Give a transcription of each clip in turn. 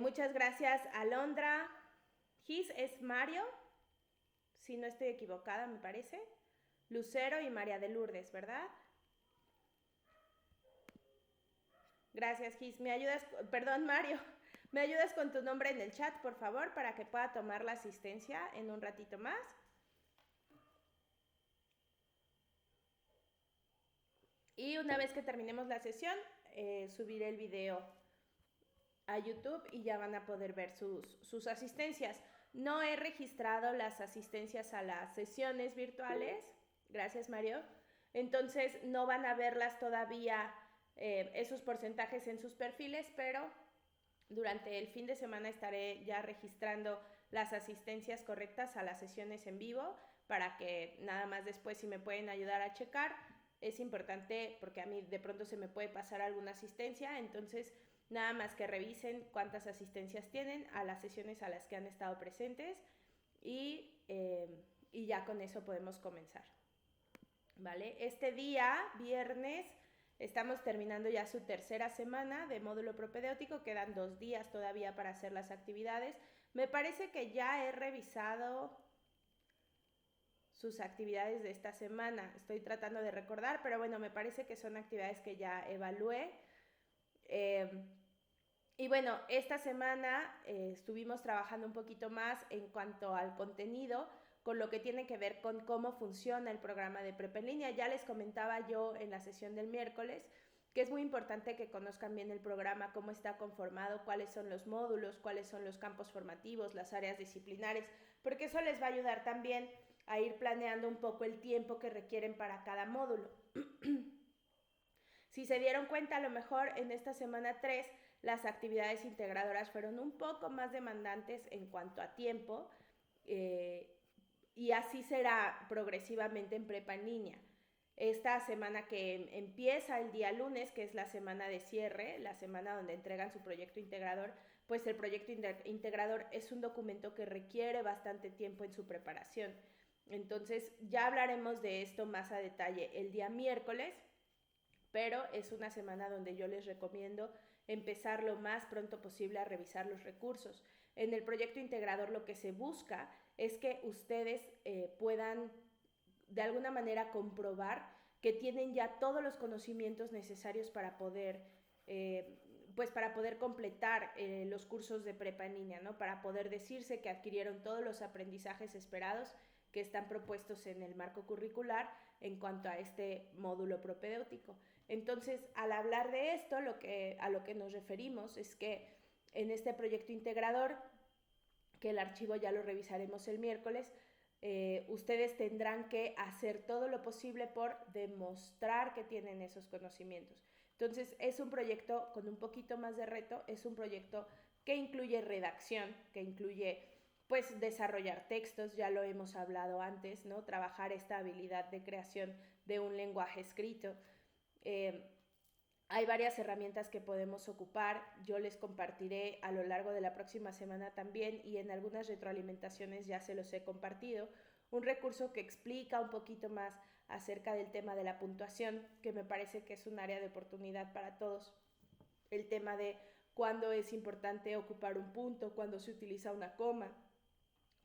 Muchas gracias, Alondra. Gis es Mario, si no estoy equivocada, me parece. Lucero y María de Lourdes, ¿verdad? Gracias, Gis. ¿Me ayudas? Perdón, Mario. ¿Me ayudas con tu nombre en el chat, por favor, para que pueda tomar la asistencia en un ratito más? Y una vez que terminemos la sesión, subiré el video a YouTube y ya van a poder ver sus asistencias. No he registrado las asistencias a las sesiones virtuales. Gracias, Mario. Entonces no van a verlas todavía esos porcentajes en sus perfiles, pero durante el fin de semana estaré ya registrando las asistencias correctas a las sesiones en vivo para que nada más después si me pueden ayudar a checar. Es importante porque a mí de pronto se me puede pasar alguna asistencia, entonces nada más que revisen cuántas asistencias tienen a las sesiones a las que han estado presentes y ya con eso podemos comenzar. ¿Vale? Este día, viernes, estamos terminando ya su tercera semana de módulo propedéutico, quedan 2 días todavía para hacer las actividades. Me parece que ya he revisado sus actividades de esta semana, estoy tratando de recordar, pero bueno, me parece que son actividades que ya evalué. Y bueno, esta semana estuvimos trabajando un poquito más en cuanto al contenido, con lo que tiene que ver con cómo funciona el programa de Prepa en línea. Ya les comentaba yo en la sesión del miércoles que es muy importante que conozcan bien el programa, cómo está conformado, cuáles son los módulos, cuáles son los campos formativos, las áreas disciplinares, porque eso les va a ayudar también a ir planeando un poco el tiempo que requieren para cada módulo. Si se dieron cuenta, a lo mejor en esta semana 3 las actividades integradoras fueron un poco más demandantes en cuanto a tiempo y así será progresivamente en prepa en línea. Esta semana que empieza el día lunes, que es la semana de cierre, la semana donde entregan su proyecto integrador, pues el proyecto integrador es un documento que requiere bastante tiempo en su preparación. Entonces ya hablaremos de esto más a detalle el día miércoles, pero es una semana donde yo les recomiendo empezar lo más pronto posible a revisar los recursos. En el proyecto integrador lo que se busca es que ustedes puedan de alguna manera comprobar que tienen ya todos los conocimientos necesarios para poder pues para poder completar los cursos de prepa en línea, ¿no? Para poder decirse que adquirieron todos los aprendizajes esperados que están propuestos en el marco curricular en cuanto a este módulo propedéutico. Entonces, al hablar de esto, a lo que nos referimos es que en este proyecto integrador, que el archivo ya lo revisaremos el miércoles, ustedes tendrán que hacer todo lo posible por demostrar que tienen esos conocimientos. Entonces, es un proyecto con un poquito más de reto, es un proyecto que incluye redacción, que incluye pues desarrollar textos, ya lo hemos hablado antes, ¿no? Trabajar esta habilidad de creación de un lenguaje escrito. Hay varias herramientas que podemos ocupar, yo les compartiré a lo largo de la próxima semana también y en algunas retroalimentaciones ya se los he compartido, un recurso que explica un poquito más acerca del tema de la puntuación, que me parece que es un área de oportunidad para todos. El tema de cuándo es importante ocupar un punto, cuándo se utiliza una coma,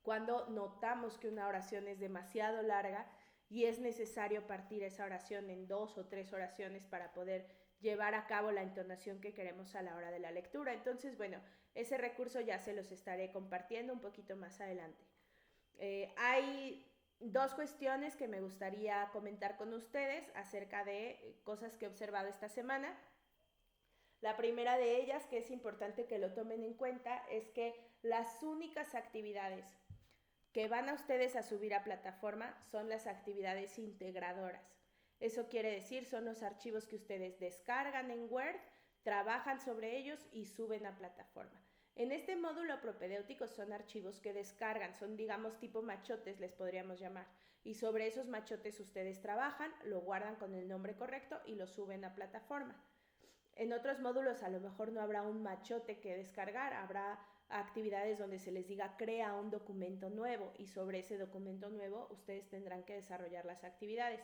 cuando notamos que una oración es demasiado larga y es necesario partir esa oración en 2 o 3 oraciones para poder llevar a cabo la entonación que queremos a la hora de la lectura. Entonces, bueno, ese recurso ya se los estaré compartiendo un poquito más adelante. Hay 2 cuestiones que me gustaría comentar con ustedes acerca de cosas que he observado esta semana. La primera de ellas, que es importante que lo tomen en cuenta, es que las únicas actividades que van a ustedes a subir a plataforma son las actividades integradoras. Eso quiere decir, son los archivos que ustedes descargan en Word, trabajan sobre ellos y suben a plataforma. En este módulo propedéutico son archivos que descargan, son digamos tipo machotes les podríamos llamar, y sobre esos machotes ustedes trabajan, lo guardan con el nombre correcto y lo suben a plataforma. En otros módulos a lo mejor no habrá un machote que descargar, habrá actividades donde se les diga crea un documento nuevo y sobre ese documento nuevo ustedes tendrán que desarrollar las actividades.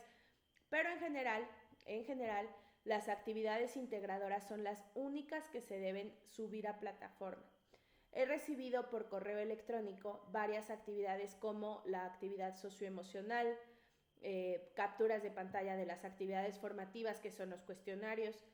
Pero en general, las actividades integradoras son las únicas que se deben subir a plataforma. he recibido por correo electrónico varias actividades como la actividad socioemocional, capturas de pantalla de las actividades formativas que son los cuestionarios.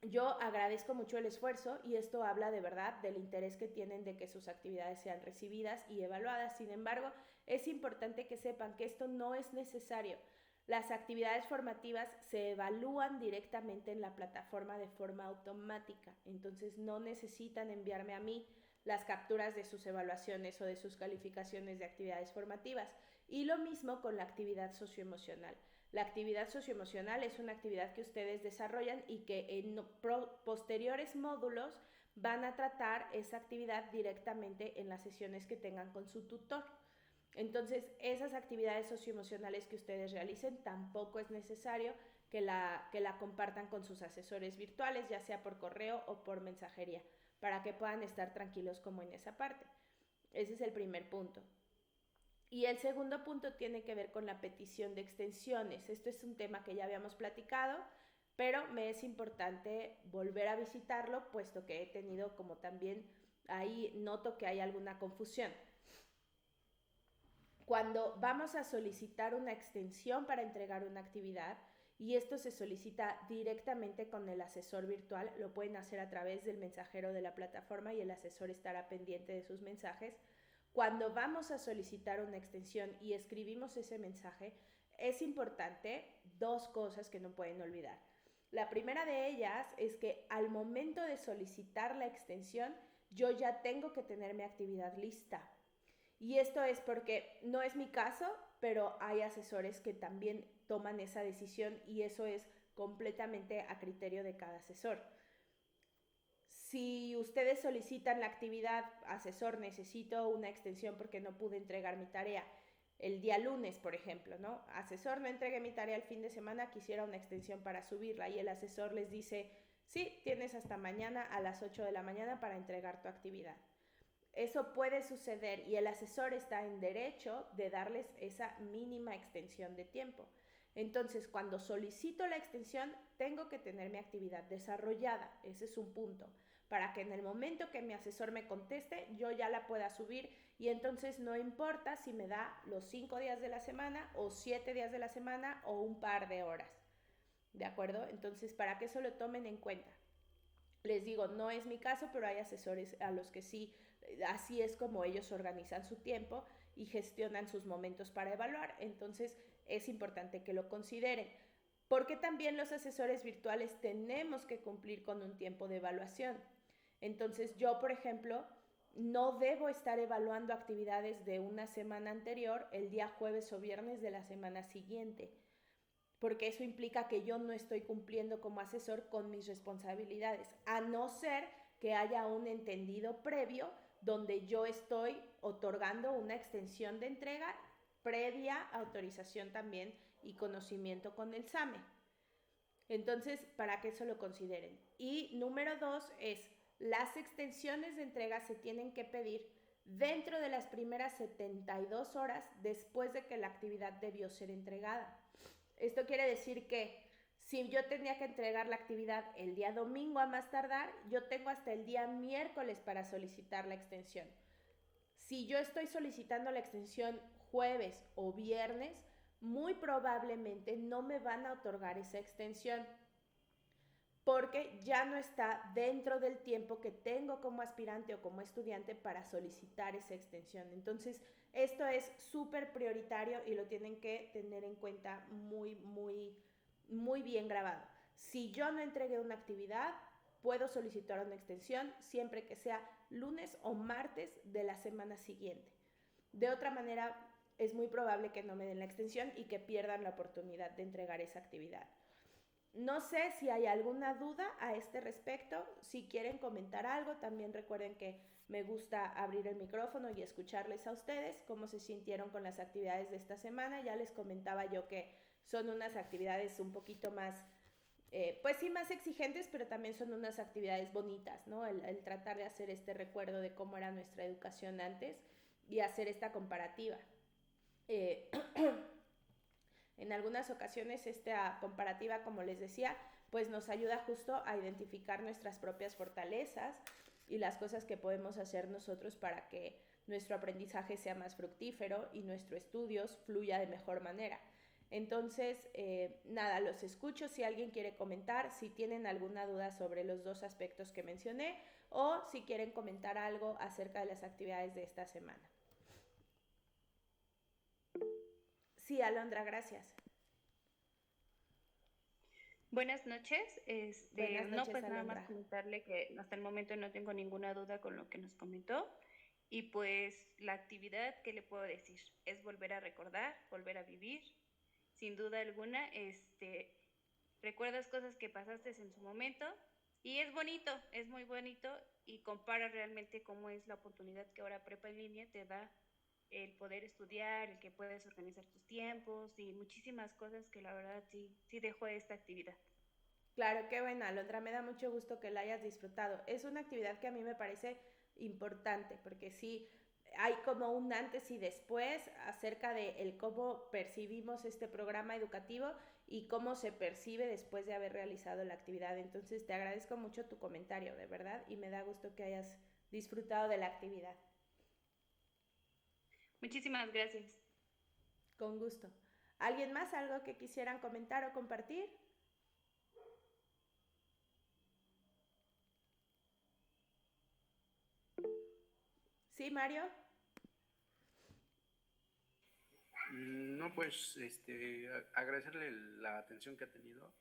Yo agradezco mucho el esfuerzo y esto habla de verdad del interés que tienen de que sus actividades sean recibidas y evaluadas. Sin embargo, es importante que sepan que esto no es necesario. Las actividades formativas se evalúan directamente en la plataforma de forma automática, entonces no necesitan enviarme a mí las capturas de sus evaluaciones o de sus calificaciones de actividades formativas. Y lo mismo con la actividad socioemocional. La actividad socioemocional es una actividad que ustedes desarrollan y que en posteriores módulos van a tratar esa actividad directamente en las sesiones que tengan con su tutor. Entonces, esas actividades socioemocionales que ustedes realicen tampoco es necesario que la compartan con sus asesores virtuales, ya sea por correo o por mensajería, para que puedan estar tranquilos como en esa parte. Ese es el primer punto. Y el segundo punto tiene que ver con la petición de extensiones. Esto es un tema que ya habíamos platicado, pero me es importante volver a visitarlo, puesto que he tenido como también ahí noto que hay alguna confusión. Cuando vamos a solicitar una extensión para entregar una actividad, y esto se solicita directamente con el asesor virtual, lo pueden hacer a través del mensajero de la plataforma y el asesor estará pendiente de sus mensajes. Cuando vamos a solicitar una extensión y escribimos ese mensaje, es importante dos cosas que no pueden olvidar. La primera de ellas es que al momento de solicitar la extensión, yo ya tengo que tener mi actividad lista. Y esto es porque no es mi caso, pero hay asesores que también toman esa decisión y eso es completamente a criterio de cada asesor. Si ustedes solicitan la actividad, asesor, necesito una extensión porque no pude entregar mi tarea el día lunes, por ejemplo, ¿no? Asesor, no entregué mi tarea el fin de semana, quisiera una extensión para subirla y el asesor les dice, sí, tienes hasta mañana a las 8 de la mañana para entregar tu actividad. Eso puede suceder y el asesor está en derecho de darles esa mínima extensión de tiempo. Entonces, cuando solicito la extensión, tengo que tener mi actividad desarrollada. Ese es un punto. Para que en el momento que mi asesor me conteste, yo ya la pueda subir y entonces no importa si me da los 5 días de la semana o 7 días de la semana o un par de horas. ¿De acuerdo? Entonces, para que eso lo tomen en cuenta. Les digo, no es mi caso, pero hay asesores a los que sí, así es como ellos organizan su tiempo y gestionan sus momentos para evaluar. Entonces es importante que lo consideren. Porque también los asesores virtuales tenemos que cumplir con un tiempo de evaluación. Entonces yo, por ejemplo, no debo estar evaluando actividades de una semana anterior el día jueves o viernes de la semana siguiente, porque eso implica que yo no estoy cumpliendo como asesor con mis responsabilidades, a no ser que haya un entendido previo donde yo estoy otorgando una extensión de entrega previa autorización también y conocimiento con el SAME. Entonces, para que eso lo consideren. Y número 2 es, las extensiones de entrega se tienen que pedir dentro de las primeras 72 horas después de que la actividad debió ser entregada. Esto quiere decir que si yo tenía que entregar la actividad el día domingo a más tardar, yo tengo hasta el día miércoles para solicitar la extensión. Si yo estoy solicitando la extensión jueves o viernes, muy probablemente no me van a otorgar esa extensión porque ya no está dentro del tiempo que tengo como aspirante o como estudiante para solicitar esa extensión. Entonces, esto es súper prioritario y lo tienen que tener en cuenta muy bien grabado. Si yo no entregué una actividad, puedo solicitar una extensión siempre que sea lunes o martes de la semana siguiente. De otra manera, es muy probable que no me den la extensión y que pierdan la oportunidad de entregar esa actividad. No sé si hay alguna duda a este respecto. Si quieren comentar algo, también recuerden que me gusta abrir el micrófono y escucharles a ustedes cómo se sintieron con las actividades de esta semana. Ya les comentaba yo que son unas actividades un poquito más, pues sí, más exigentes, pero también son unas actividades bonitas, ¿no? El tratar de hacer este recuerdo de cómo era nuestra educación antes y hacer esta comparativa. En algunas ocasiones esta comparativa, como les decía, pues nos ayuda justo a identificar nuestras propias fortalezas y las cosas que podemos hacer nosotros para que nuestro aprendizaje sea más fructífero y nuestro estudios fluya de mejor manera. Entonces, nada, los escucho si alguien quiere comentar, si tienen alguna duda sobre los dos aspectos que mencioné o si quieren comentar algo acerca de las actividades de esta semana. Sí, Alondra, gracias. Buenas noches. Buenas No, noches, pues nada más Alondra. comentarle que hasta el momento no tengo ninguna duda con lo que nos comentó. Y pues la actividad, ¿qué le puedo decir? Es volver a recordar, volver a vivir. Sin duda alguna, recuerdas cosas que pasaste en su momento y es bonito, es muy bonito y compara realmente cómo es la oportunidad que ahora Prepa en línea te da el poder estudiar, el que puedes organizar tus tiempos y muchísimas cosas que la verdad sí dejó esta actividad. Claro, qué buena, Alondra, me da mucho gusto que la hayas disfrutado. Es una actividad que a mí me parece importante, porque sí, hay como un antes y después acerca de el cómo percibimos este programa educativo y cómo se percibe después de haber realizado la actividad. Entonces, te agradezco mucho tu comentario, de verdad, y me da gusto que hayas disfrutado de la actividad. Muchísimas gracias. Con gusto. ¿Alguien más algo que quisieran comentar o compartir? Sí, Mario. No, pues agradecerle la atención que ha tenido.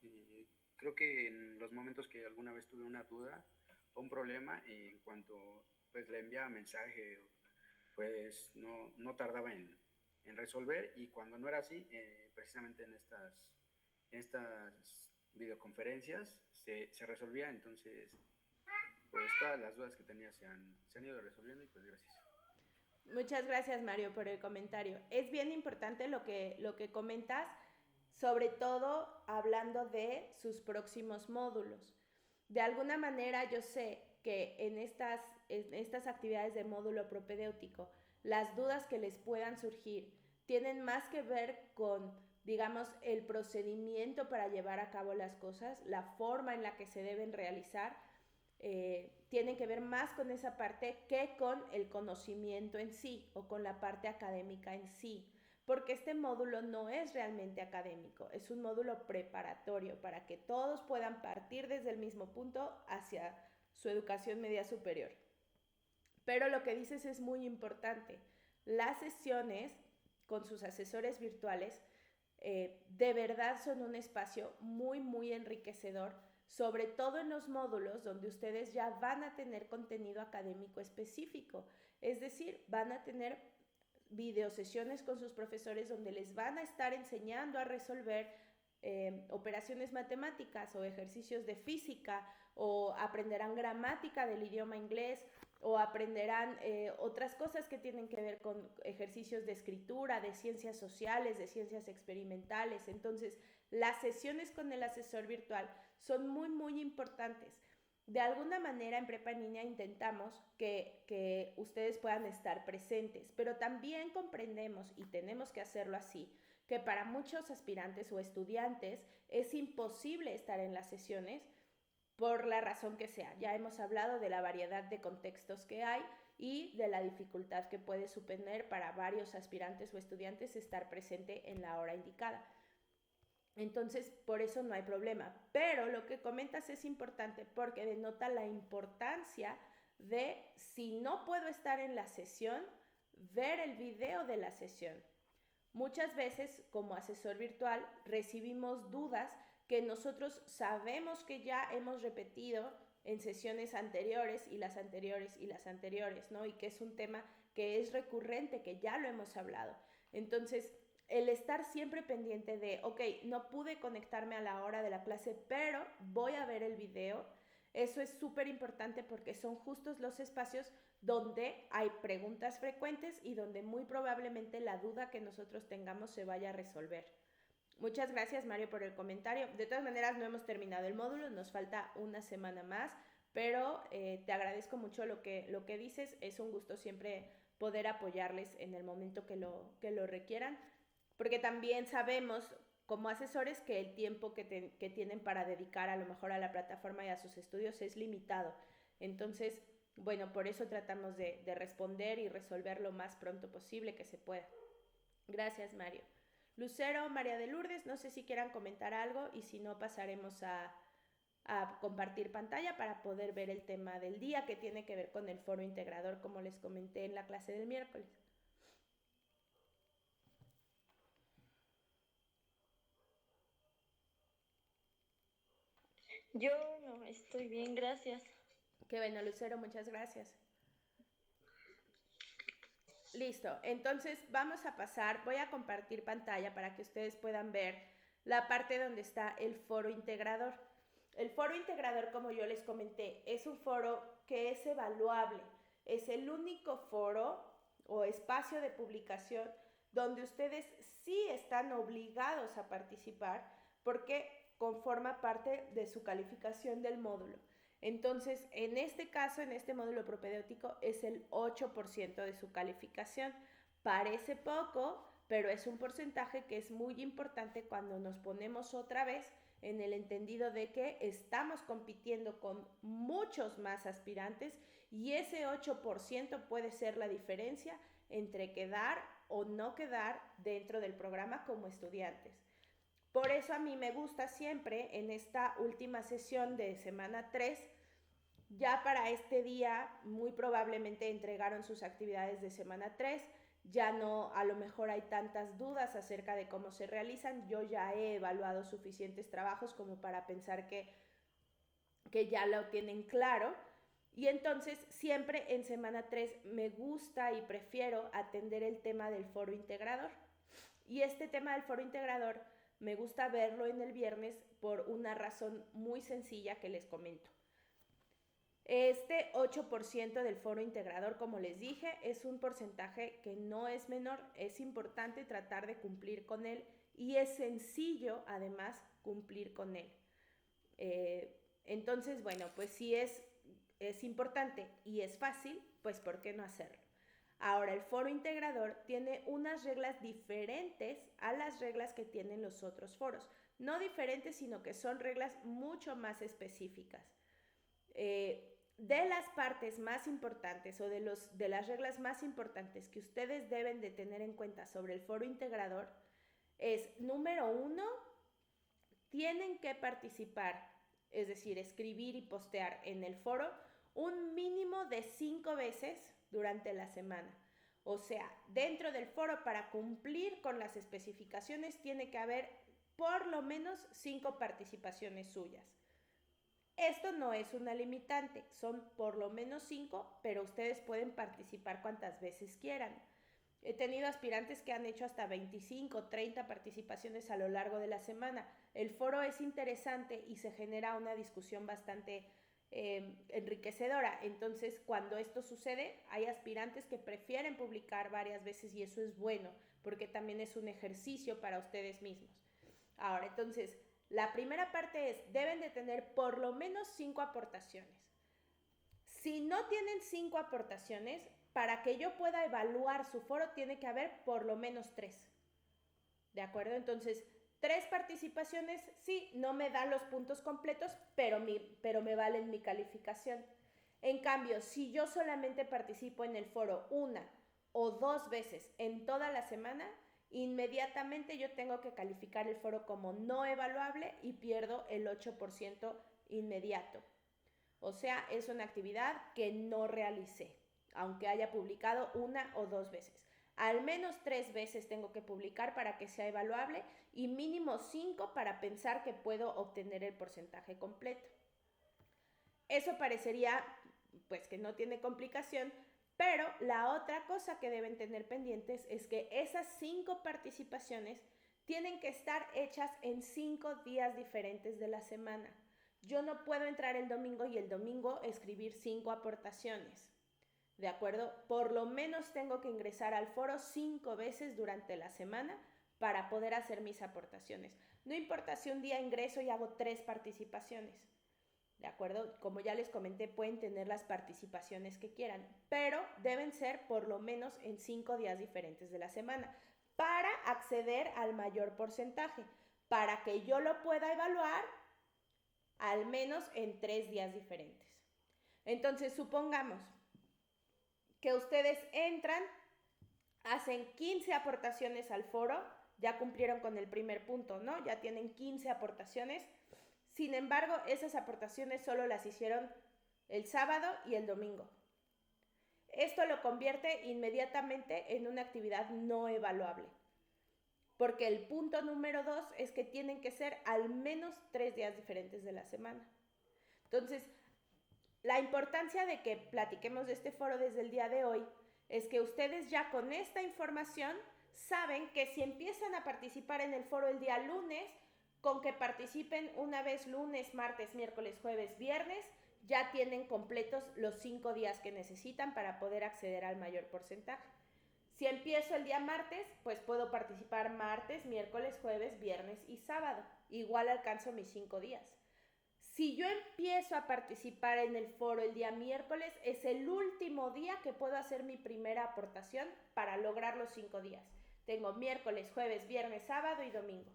Creo que en los momentos que alguna vez tuve una duda o un problema, en cuanto pues le enviaba mensaje, pues no tardaba en resolver, y cuando no era así, precisamente en estas videoconferencias se resolvía. Entonces pues todas las dudas que tenía se han ido resolviendo, y pues gracias. Muchas gracias, Mario, por el comentario. Es bien importante lo que comentas, sobre todo hablando de sus próximos módulos. De alguna manera yo sé que en estas actividades de módulo propedéutico, las dudas que les puedan surgir tienen más que ver con, digamos, el procedimiento para llevar a cabo las cosas, la forma en la que se deben realizar, tienen que ver más con esa parte que con el conocimiento en sí o con la parte académica en sí, porque este módulo no es realmente académico, es un módulo preparatorio para que todos puedan partir desde el mismo punto hacia su educación media superior. Pero lo que dices es muy importante. Las sesiones con sus asesores virtuales de verdad son un espacio muy, muy enriquecedor, sobre todo en los módulos donde ustedes ya van a tener contenido académico específico. Es decir, van a tener videosesiones con sus profesores donde les van a estar enseñando a resolver operaciones matemáticas o ejercicios de física, o aprenderán gramática del idioma inglés, o aprenderán otras cosas que tienen que ver con ejercicios de escritura, de ciencias sociales, de ciencias experimentales. Entonces, las sesiones con el asesor virtual son muy, muy importantes. De alguna manera en Prepa en Línea intentamos que ustedes puedan estar presentes, pero también comprendemos, y tenemos que hacerlo así, que para muchos aspirantes o estudiantes es imposible estar en las sesiones por la razón que sea. Ya hemos hablado de la variedad de contextos que hay y de la dificultad que puede suponer para varios aspirantes o estudiantes estar presente en la hora indicada. Entonces, por eso no hay problema. Pero lo que comentas es importante porque denota la importancia de, si no puedo estar en la sesión, ver el video de la sesión. Muchas veces, como asesor virtual, recibimos dudas que nosotros sabemos que ya hemos repetido en sesiones anteriores y las anteriores y las anteriores, ¿no? Y que es un tema que es recurrente, que ya lo hemos hablado. Entonces, el estar siempre pendiente de, ok, no pude conectarme a la hora de la clase, pero voy a ver el video, eso es súper importante porque son justos los espacios donde hay preguntas frecuentes y donde muy probablemente la duda que nosotros tengamos se vaya a resolver. Muchas gracias, Mario, por el comentario. De todas maneras, no hemos terminado el módulo, nos falta una semana más, pero te agradezco mucho lo que dices. Es un gusto siempre poder apoyarles en el momento que lo requieran, porque también sabemos como asesores que el tiempo que tienen para dedicar a lo mejor a la plataforma y a sus estudios es limitado. Entonces, Bueno, por eso tratamos de responder y resolver lo más pronto posible que se pueda. Gracias, Mario. Lucero, María de Lourdes, no sé si quieran comentar algo y si no pasaremos a compartir pantalla para poder ver el tema del día que tiene que ver con el foro integrador, como les comenté en la clase del miércoles. Yo no estoy bien, gracias. Qué bueno, Lucero, muchas gracias. Listo, entonces vamos a pasar, voy a compartir pantalla para que ustedes puedan ver la parte donde está el foro integrador. El foro integrador, como yo les comenté, es un foro que es evaluable. Es el único foro o espacio de publicación donde ustedes sí están obligados a participar porque conforma parte de su calificación del módulo. Entonces, en este caso, en este módulo propedéutico, es el 8% de su calificación. Parece poco, pero es un porcentaje que es muy importante cuando nos ponemos otra vez en el entendido de que estamos compitiendo con muchos más aspirantes y ese 8% puede ser la diferencia entre quedar o no quedar dentro del programa como estudiantes. Por eso a mí me gusta siempre en esta última sesión de semana 3, ya para este día muy probablemente entregaron sus actividades de semana 3, ya no, a lo mejor hay tantas dudas acerca de cómo se realizan, yo ya he evaluado suficientes trabajos como para pensar que ya lo tienen claro. Y entonces siempre en semana 3 me gusta y prefiero atender el tema del foro integrador. Y este tema del foro integrador me gusta verlo en el viernes por una razón muy sencilla que les comento. Este 8% del foro integrador, como les dije, es un porcentaje que no es menor, es importante tratar de cumplir con él y es sencillo además cumplir con él. Entonces, bueno, pues si es importante y es fácil, pues ¿por qué no hacerlo? Ahora, el foro integrador tiene unas reglas diferentes a las reglas que tienen los otros foros. No diferentes, sino que son reglas mucho más específicas. De las partes más importantes o de las reglas más importantes que ustedes deben de tener en cuenta sobre el foro integrador es, número 1, tienen que participar, es decir, escribir y postear en el foro un mínimo de 5 veces durante la semana. O sea, dentro del foro, para cumplir con las especificaciones, tiene que haber por lo menos 5 participaciones suyas. Esto no es una limitante, son por lo menos 5, pero ustedes pueden participar cuantas veces quieran. He tenido aspirantes que han hecho hasta 25, 30 participaciones a lo largo de la semana. El foro es interesante y se genera una discusión bastante enriquecedora. Entonces, cuando esto sucede, hay aspirantes que prefieren publicar varias veces y eso es bueno, porque también es un ejercicio para ustedes mismos. Ahora, entonces, la primera parte es, deben de tener por lo menos 5 aportaciones. Si no tienen 5 aportaciones, para que yo pueda evaluar su foro tiene que haber por lo menos 3. ¿De acuerdo? Entonces, 3 participaciones, sí, no me dan los puntos completos, pero me valen mi calificación. En cambio, si yo solamente participo en el foro 1 o 2 veces en toda la semana, inmediatamente yo tengo que calificar el foro como no evaluable y pierdo el 8% inmediato. O sea, es una actividad que no realicé, aunque haya publicado 1 o 2 veces. Al menos 3 veces tengo que publicar para que sea evaluable y mínimo 5 para pensar que puedo obtener el porcentaje completo. Eso parecería pues que no tiene complicación, pero la otra cosa que deben tener pendientes es que esas 5 participaciones tienen que estar hechas en 5 días diferentes de la semana. Yo no puedo entrar el domingo y el domingo escribir 5 aportaciones. ¿De acuerdo? Por lo menos tengo que ingresar al foro 5 veces durante la semana para poder hacer mis aportaciones. No importa si un día ingreso y hago 3 participaciones. ¿De acuerdo? Como ya les comenté, pueden tener las participaciones que quieran, pero deben ser por lo menos en 5 días diferentes de la semana para acceder al mayor porcentaje, para que yo lo pueda evaluar al menos en 3 días diferentes. Entonces, supongamos que ustedes entran, hacen 15 aportaciones al foro, ya cumplieron con el primer punto, ¿no? Ya tienen 15 aportaciones. Sin embargo, esas aportaciones solo las hicieron el sábado y el domingo. Esto lo convierte inmediatamente en una actividad no evaluable, porque el punto número 2 es que tienen que ser al menos 3 días diferentes de la semana. Entonces, la importancia de que platiquemos de este foro desde el día de hoy es que ustedes ya con esta información saben que si empiezan a participar en el foro el día lunes, con que participen una vez lunes, martes, miércoles, jueves, viernes, ya tienen completos los 5 días que necesitan para poder acceder al mayor porcentaje. Si empiezo el día martes, pues puedo participar martes, miércoles, jueves, viernes y sábado. Igual alcanzo mis 5 días. Si yo empiezo a participar en el foro el día miércoles, es el último día que puedo hacer mi primera aportación para lograr los 5 días. Tengo miércoles, jueves, viernes, sábado y domingo,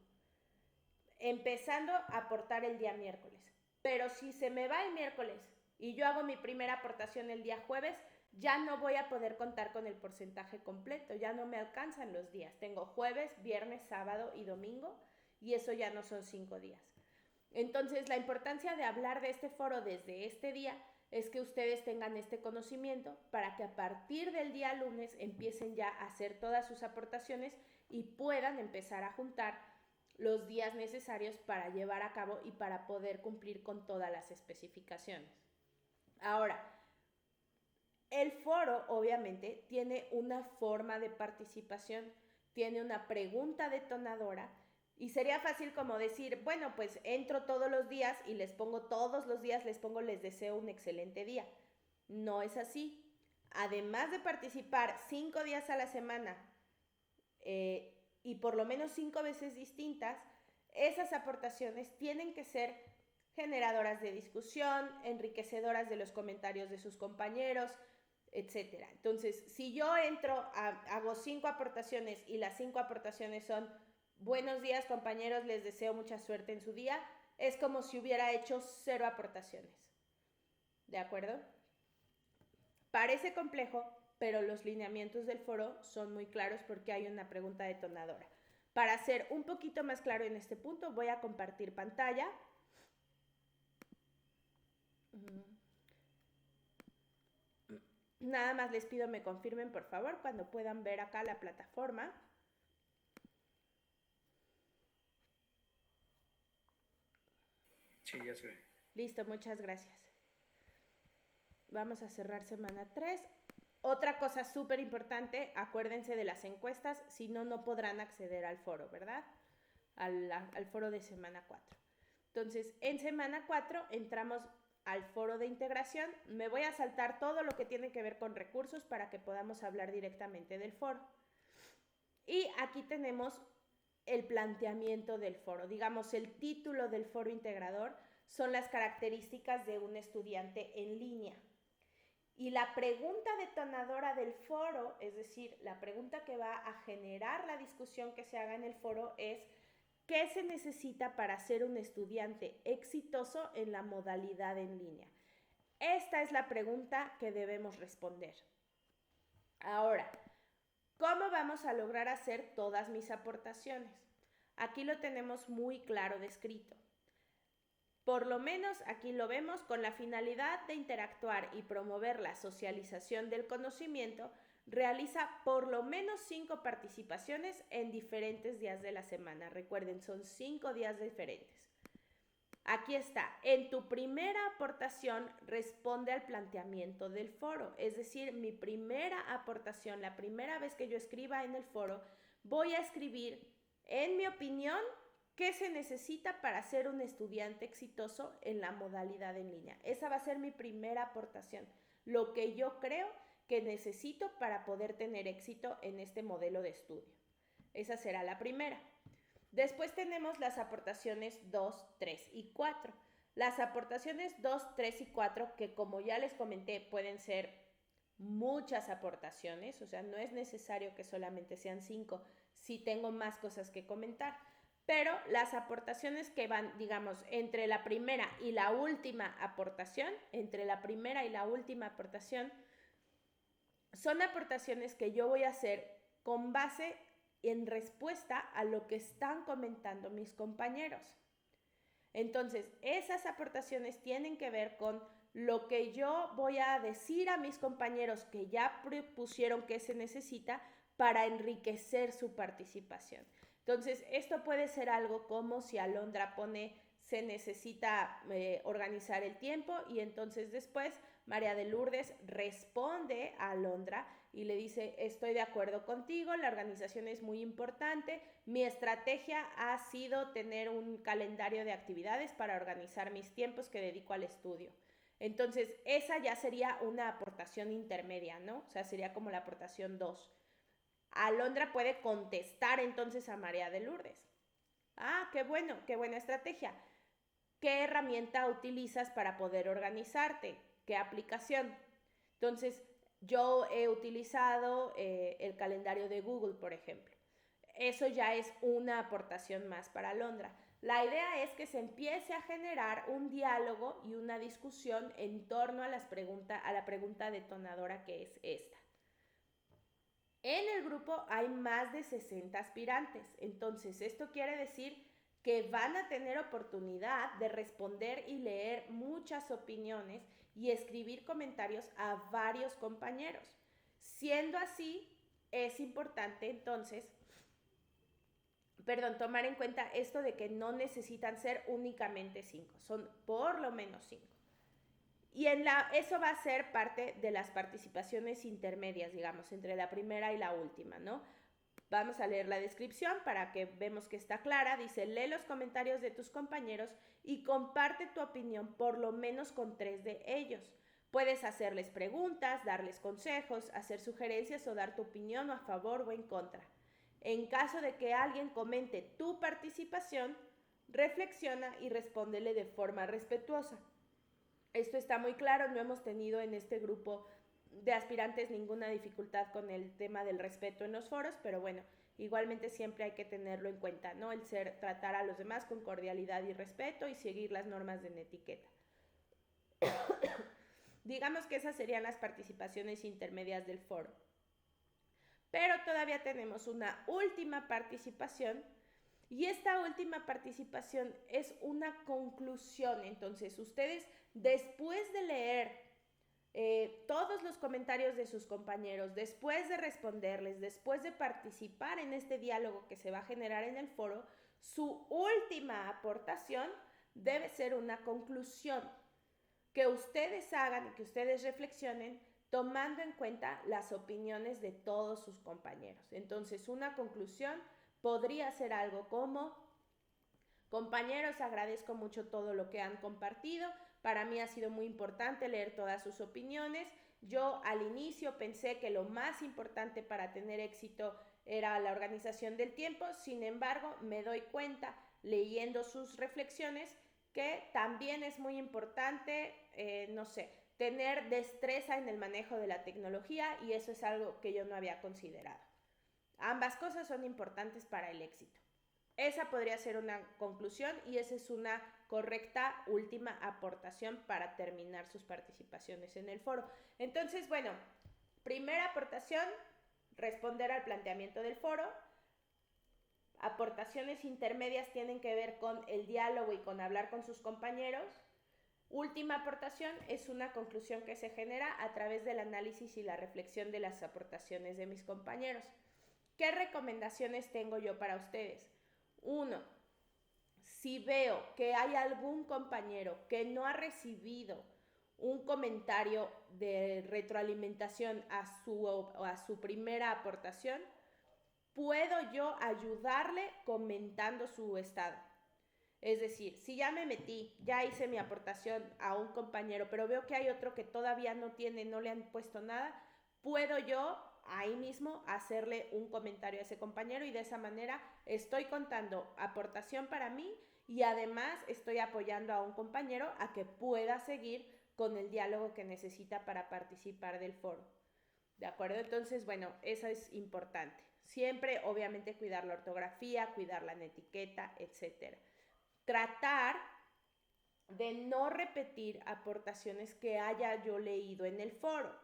empezando a aportar el día miércoles. Pero si se me va el miércoles y yo hago mi primera aportación el día jueves, ya no voy a poder contar con el porcentaje completo, ya no me alcanzan los días. Tengo jueves, viernes, sábado y domingo, y eso ya no son 5 días. Entonces, la importancia de hablar de este foro desde este día es que ustedes tengan este conocimiento para que a partir del día lunes empiecen ya a hacer todas sus aportaciones y puedan empezar a juntar los días necesarios para llevar a cabo y para poder cumplir con todas las especificaciones. Ahora, el foro obviamente tiene una forma de participación, tiene una pregunta detonadora. Y sería fácil como decir, bueno, pues entro todos los días y les pongo todos los días, les deseo un excelente día. No es así. Además de participar 5 días a la semana y por lo menos 5 veces distintas, esas aportaciones tienen que ser generadoras de discusión, enriquecedoras de los comentarios de sus compañeros, etc. Entonces, si yo entro, hago 5 aportaciones y las 5 aportaciones son: buenos días, compañeros, les deseo mucha suerte en su día, es como si hubiera hecho 0 aportaciones. ¿De acuerdo? Parece complejo, pero los lineamientos del foro son muy claros porque hay una pregunta detonadora. Para ser un poquito más claro en este punto, voy a compartir pantalla. Nada más les pido me confirmen, por favor, cuando puedan ver acá la plataforma. Sí, ya se ve. Listo, muchas gracias. Vamos a cerrar semana 3. Otra cosa súper importante, acuérdense de las encuestas, si no, no podrán acceder al foro, ¿verdad? Al foro de semana 4. Entonces, en semana 4 entramos al foro de integración. Me voy a saltar todo lo que tiene que ver con recursos para que podamos hablar directamente del foro. Y aquí tenemos el planteamiento del foro. Digamos, el título del foro integrador son las características de un estudiante en línea. Y la pregunta detonadora del foro, es decir, la pregunta que va a generar la discusión que se haga en el foro es: ¿qué se necesita para ser un estudiante exitoso en la modalidad en línea? Esta es la pregunta que debemos responder. Ahora, ¿cómo vamos a lograr hacer todas mis aportaciones? Aquí lo tenemos muy claro descrito. Por lo menos aquí lo vemos: con la finalidad de interactuar y promover la socialización del conocimiento, realiza por lo menos 5 participaciones en diferentes días de la semana. Recuerden, son 5 días diferentes. Aquí está: en tu primera aportación responde al planteamiento del foro, es decir, mi primera aportación, la primera vez que yo escriba en el foro, voy a escribir, en mi opinión, ¿qué se necesita para ser un estudiante exitoso en la modalidad en línea? Esa va a ser mi primera aportación, lo que yo creo que necesito para poder tener éxito en este modelo de estudio. Esa será la primera. Después tenemos las aportaciones 2, 3 y 4. Las aportaciones 2, 3 y 4, que como ya les comenté, pueden ser muchas aportaciones, o sea, no es necesario que solamente sean 5 si tengo más cosas que comentar. pero las aportaciones que van, digamos, entre la primera y la última aportación, son aportaciones que yo voy a hacer con base en respuesta a lo que están comentando mis compañeros. Entonces, esas aportaciones tienen que ver con lo que yo voy a decir a mis compañeros que ya propusieron que se necesita para enriquecer su participación. Entonces, esto puede ser algo como si Alondra pone se necesita organizar el tiempo y entonces después María de Lourdes responde a Alondra y le dice, estoy de acuerdo contigo, la organización es muy importante, mi estrategia ha sido tener un calendario de actividades para organizar mis tiempos que dedico al estudio. Entonces, esa ya sería una aportación intermedia, ¿no? O sea, sería como la aportación 2. Alondra puede contestar entonces a María de Lourdes. Ah, qué bueno, qué buena estrategia. ¿Qué herramienta utilizas para poder organizarte? ¿Qué aplicación? Entonces, yo he utilizado el calendario de Google, por ejemplo. Eso ya es una aportación más para Alondra. La idea es que se empiece a generar un diálogo y una discusión en torno a la pregunta detonadora que es esta. En el grupo hay más de 60 aspirantes, entonces esto quiere decir que van a tener oportunidad de responder y leer muchas opiniones y escribir comentarios a varios compañeros. Siendo así, es importante entonces, tomar en cuenta esto de que no necesitan ser únicamente 5, son por lo menos 5. Y eso va a ser parte de las participaciones intermedias, digamos, entre la primera y la última, ¿no? Vamos a leer la descripción para que vemos que está clara. Dice, lee los comentarios de tus compañeros y comparte tu opinión por lo menos con 3 de ellos. Puedes hacerles preguntas, darles consejos, hacer sugerencias o dar tu opinión a favor o en contra. En caso de que alguien comente tu participación, reflexiona y respóndele de forma respetuosa. Esto está muy claro, no hemos tenido en este grupo de aspirantes ninguna dificultad con el tema del respeto en los foros, pero bueno, igualmente siempre hay que tenerlo en cuenta, ¿no? El tratar a los demás con cordialidad y respeto y seguir las normas de etiqueta. Digamos que esas serían las participaciones intermedias del foro. Pero todavía tenemos una última participación y esta última participación es una conclusión. Entonces, ustedes después de leer todos los comentarios de sus compañeros, después de responderles, después de participar en este diálogo que se va a generar en el foro, su última aportación debe ser una conclusión que ustedes hagan y que ustedes reflexionen tomando en cuenta las opiniones de todos sus compañeros. Entonces, una conclusión podría ser algo como: compañeros, agradezco mucho todo lo que han compartido. Para mí ha sido muy importante leer todas sus opiniones. Yo al inicio pensé que lo más importante para tener éxito era la organización del tiempo. Sin embargo, me doy cuenta, leyendo sus reflexiones, que también es muy importante, tener destreza en el manejo de la tecnología, y eso es algo que yo no había considerado. Ambas cosas son importantes para el éxito. Esa podría ser una conclusión y esa es una correcta última aportación para terminar sus participaciones en el foro. Entonces, bueno, primera aportación, responder al planteamiento del foro. Aportaciones intermedias tienen que ver con el diálogo y con hablar con sus compañeros. Última aportación es una conclusión que se genera a través del análisis y la reflexión de las aportaciones de mis compañeros. ¿Qué recomendaciones tengo yo para ustedes? 1. Si veo que hay algún compañero que no ha recibido un comentario de retroalimentación a su primera aportación, puedo yo ayudarle comentando su estado. Es decir, si ya me metí, ya hice mi aportación a un compañero, pero veo que hay otro que todavía no le han puesto nada, puedo yo ahí mismo hacerle un comentario a ese compañero y de esa manera estoy contando aportación para mí y además estoy apoyando a un compañero a que pueda seguir con el diálogo que necesita para participar del foro. ¿De acuerdo? Entonces, bueno, eso es importante. Siempre, obviamente, cuidar la ortografía, cuidar la etiqueta, etc. Tratar de no repetir aportaciones que haya yo leído en el foro.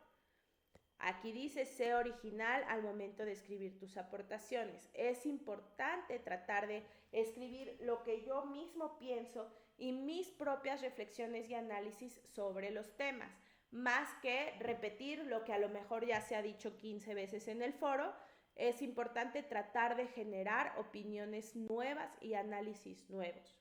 Aquí dice, sé original al momento de escribir tus aportaciones. Es importante tratar de escribir lo que yo mismo pienso y mis propias reflexiones y análisis sobre los temas, más que repetir lo que a lo mejor ya se ha dicho 15 veces en el foro. Es importante tratar de generar opiniones nuevas y análisis nuevos.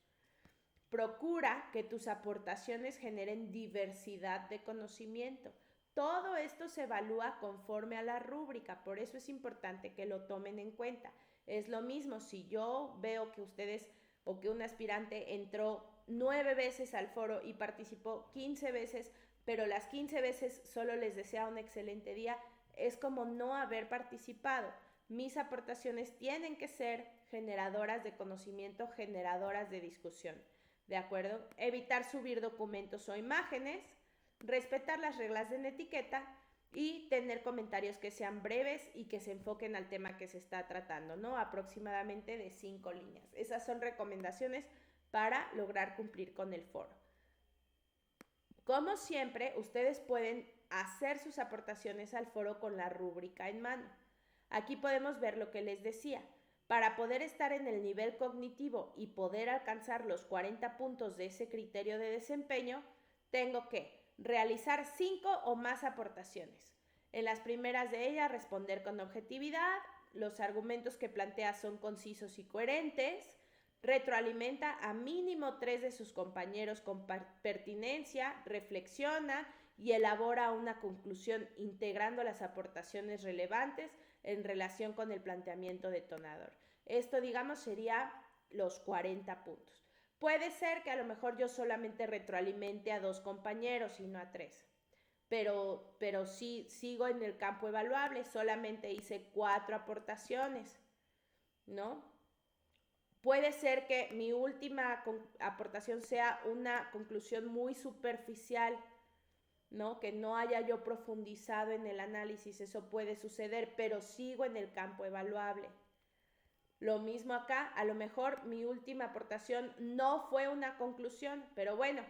Procura que tus aportaciones generen diversidad de conocimiento. Todo esto se evalúa conforme a la rúbrica, por eso es importante que lo tomen en cuenta. Es lo mismo si yo veo que ustedes o que un aspirante entró 9 veces al foro y participó 15 veces, pero las 15 veces solo les desea un excelente día, es como no haber participado. Mis aportaciones tienen que ser generadoras de conocimiento, generadoras de discusión. ¿De acuerdo? Evitar subir documentos o imágenes, respetar las reglas de la etiqueta y tener comentarios que sean breves y que se enfoquen al tema que se está tratando, ¿no? Aproximadamente de 5 líneas. Esas son recomendaciones para lograr cumplir con el foro. Como siempre, ustedes pueden hacer sus aportaciones al foro con la rúbrica en mano. Aquí podemos ver lo que les decía. Para poder estar en el nivel cognitivo y poder alcanzar los 40 puntos de ese criterio de desempeño, tengo que realizar 5 o más aportaciones. En las primeras de ellas, responder con objetividad, los argumentos que plantea son concisos y coherentes, retroalimenta a mínimo 3 de sus compañeros con pertinencia, reflexiona y elabora una conclusión integrando las aportaciones relevantes en relación con el planteamiento detonador. Esto, digamos, sería los 40 puntos. Puede ser que a lo mejor yo solamente retroalimente a 2 compañeros y no a 3. Pero sí sigo en el campo evaluable, solamente hice 4 aportaciones, ¿no? Puede ser que mi última aportación sea una conclusión muy superficial, ¿no? Que no haya yo profundizado en el análisis, eso puede suceder, pero sigo en el campo evaluable. Lo mismo acá, a lo mejor mi última aportación no fue una conclusión, pero bueno,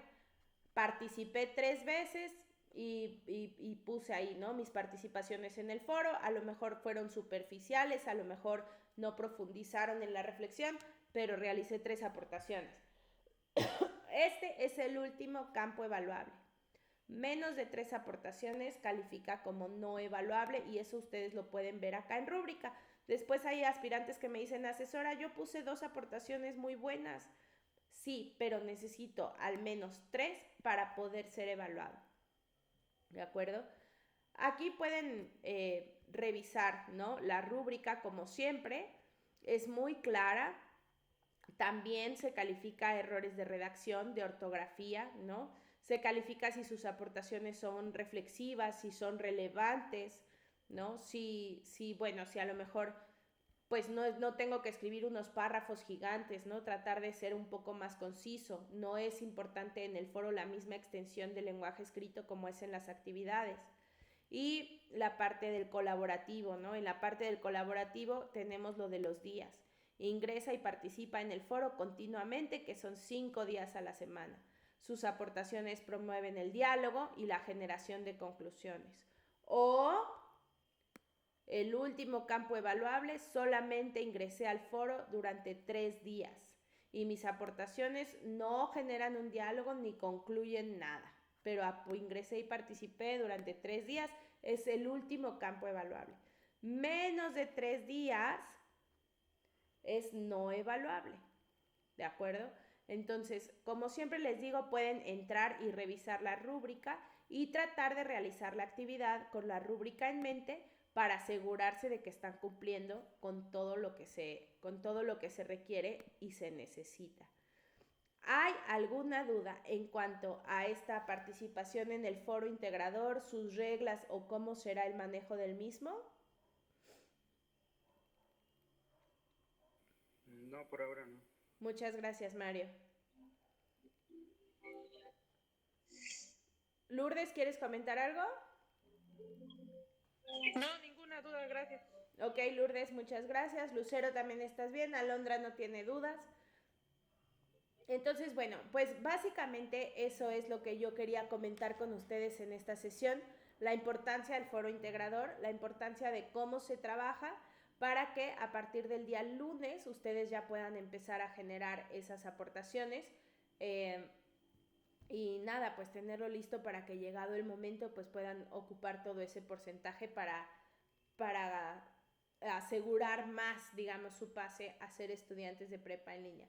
participé 3 veces y puse ahí, ¿no? Mis participaciones en el foro, a lo mejor fueron superficiales, a lo mejor no profundizaron en la reflexión, pero realicé 3 aportaciones. Este es el último campo evaluable. Menos de 3 aportaciones califica como no evaluable y eso ustedes lo pueden ver acá en rúbrica. Después hay aspirantes que me dicen, asesora, yo puse 2 aportaciones muy buenas. Sí, pero necesito al menos 3 para poder ser evaluado. ¿De acuerdo? Aquí pueden revisar, ¿no? La rúbrica, como siempre, es muy clara. También se califica errores de redacción, de ortografía, ¿no? Se califica si sus aportaciones son reflexivas, si son relevantes, ¿no? Si a lo mejor pues no tengo que escribir unos párrafos gigantes, ¿no? Tratar de ser un poco más conciso. No es importante en el foro la misma extensión del lenguaje escrito como es en las actividades. Y la parte del colaborativo, ¿no? En la parte del colaborativo tenemos lo de los días. Ingresa y participa en el foro continuamente, que son 5 días a la semana. Sus aportaciones promueven el diálogo y la generación de conclusiones. O el último campo evaluable, solamente ingresé al foro durante 3 días y mis aportaciones no generan un diálogo ni concluyen nada, pero ingresé y participé durante 3 días, es el último campo evaluable. Menos de 3 días es no evaluable, ¿de acuerdo? Entonces, como siempre les digo, pueden entrar y revisar la rúbrica y tratar de realizar la actividad con la rúbrica en mente para asegurarse de que están cumpliendo con todo lo que se requiere y se necesita. ¿Hay alguna duda en cuanto a esta participación en el foro integrador, sus reglas o cómo será el manejo del mismo? No, por ahora no. Muchas gracias, Mario. Lourdes, ¿quieres comentar algo? No, ninguna duda, gracias. Ok, Lourdes, muchas gracias. Lucero, también estás bien. Alondra no tiene dudas. Entonces, bueno, pues básicamente eso es lo que yo quería comentar con ustedes en esta sesión, la importancia del foro integrador, la importancia de cómo se trabaja para que a partir del día lunes ustedes ya puedan empezar a generar esas aportaciones y nada, pues tenerlo listo para que llegado el momento pues puedan ocupar todo ese porcentaje para asegurar más, digamos, su pase a ser estudiantes de prepa en línea.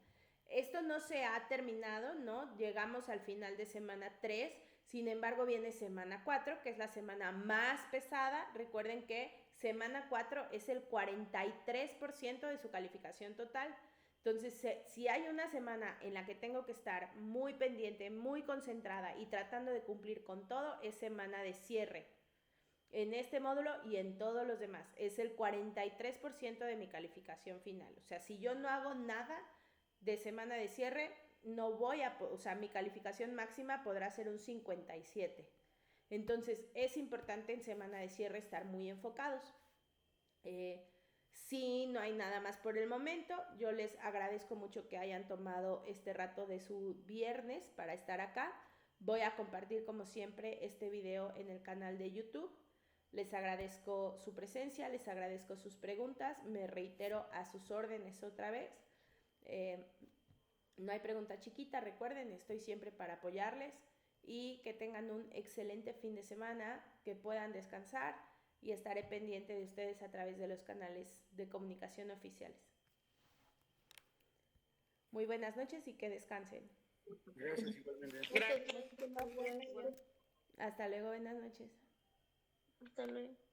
Esto no se ha terminado, ¿no? Llegamos al final de semana 3, sin embargo viene semana 4, que es la semana más pesada. Recuerden que semana 4 es el 43% de su calificación total. Entonces, si hay una semana en la que tengo que estar muy pendiente, muy concentrada y tratando de cumplir con todo, es semana de cierre. En este módulo y en todos los demás. Es el 43% de mi calificación final. O sea, si yo no hago nada de semana de cierre, no voy a, o sea, mi calificación máxima podrá ser un 57. Entonces, es importante en semana de cierre estar muy enfocados. Si no hay nada más por el momento, yo les agradezco mucho que hayan tomado este rato de su viernes para estar acá. Voy a compartir, como siempre, este video en el canal de YouTube. Les agradezco su presencia, les agradezco sus preguntas, me reitero a sus órdenes otra vez. No hay pregunta chiquita, recuerden, estoy siempre para apoyarles y que tengan un excelente fin de semana, que puedan descansar y estaré pendiente de ustedes a través de los canales de comunicación oficiales. Muy buenas noches y que descansen. Gracias, igualmente. Muchas gracias. Hasta luego, buenas noches. Hasta luego.